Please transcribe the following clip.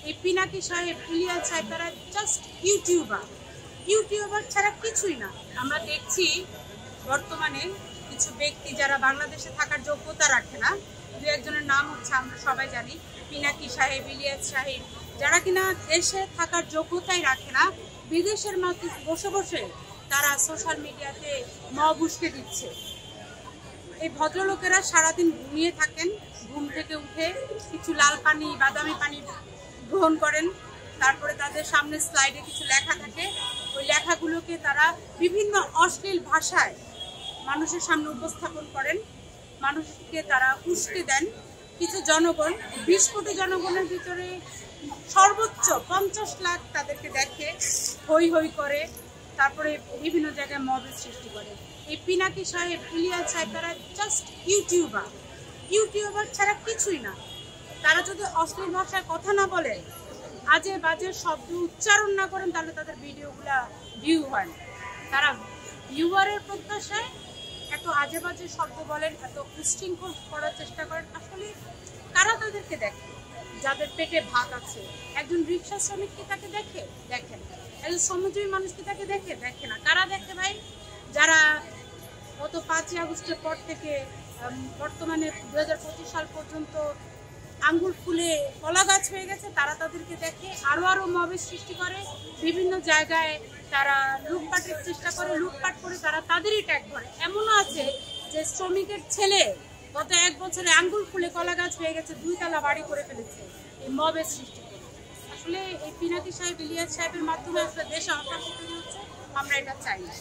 এই পিনাকি সাহেব, ইলিয়াস সাহেব তারা জাস্ট ইউটিউবার ছাড়া কিছুই না। আমরা দেখছি বর্তমানে কিছু ব্যক্তি যারা বাংলাদেশে থাকার যোগ্যতা রাখে না, দু একজনের নাম হচ্ছে আমরা সবাই জানি, পিনাকি সাহেব, ইলিয়াস সাহেব, যারা কিনা দেশে থাকার যোগ্যতাই রাখে না, বিদেশের মধ্যে বসে বসে তারা সোশ্যাল মিডিয়াতে মব উস্কে দিচ্ছে। এই ভদ্রলোকেরা সারাদিন ঘুমিয়ে থাকেন, ঘুম থেকে উঠে কিছু লাল পানি, বাদামি পানি গ্রহণ করেন, তারপরে তাদের সামনে স্লাইডে কিছু লেখা থাকে, ওই লেখাগুলোকে তারা বিভিন্ন অশ্লীল ভাষায় মানুষের সামনে উপস্থাপন করেন, মানুষকে তারা উস্কে দেন। কিছু জনগণ, 20 কোটি জনগণের ভিতরে সর্বোচ্চ 50 লাখ তাদেরকে দেখে, হই হই করে, তারপরে বিভিন্ন জায়গায় মবের সৃষ্টি করে। এই পিনাকি সাহেব, ইলিয়াস সাহেব তারা জাস্ট ইউটিউবার ছাড়া কিছুই না। তারা যদি অশ্লীল ভাষায় কথা না বলে, আজে বাজে শব্দ উচ্চারণ না করেন, তাহলে তাদের ভিডিওগুলা ভিউ হয় না। তারা ভিউয়ারের প্রত্যাশায় এত আজে বাজে শব্দ বলেন, এত উচ্ছৃঙ্খল করার চেষ্টা করেন। আসলে কারা তাদেরকে দেখে? যাদের পেটে ভাত আছে। একজন রিক্সা শ্রমিক কি তাকে দেখেন? একজন শ্রমজীবী মানুষ কি তাকে দেখে না। কারা দেখে ভাই? যারা গত 5ই আগস্টের পর থেকে বর্তমানে 2025 সাল পর্যন্ত আঙ্গুর ফুলে কলা গাছ হয়ে গেছে, তারা তাদেরকে দেখে, আরো মবের সৃষ্টি করে, বিভিন্ন জায়গায় তারা লুটপাটের চেষ্টা করে, লুটপাট করে তারা তাদেরই ট্যাগ করে। এমনও আছে যে শ্রমিকের ছেলে গত 1 বছরে আঙ্গুর ফুলে কলা গাছ হয়ে গেছে, 2 তলা বাড়ি করে ফেলেছে এই মবের সৃষ্টি করে। আসলে এই পিনাকি সাহেব, ইলিয়াস সাহেবের মাধ্যমে আসলে দেশে অশান্তি তৈরি হচ্ছে, আমরা এটা চাই না।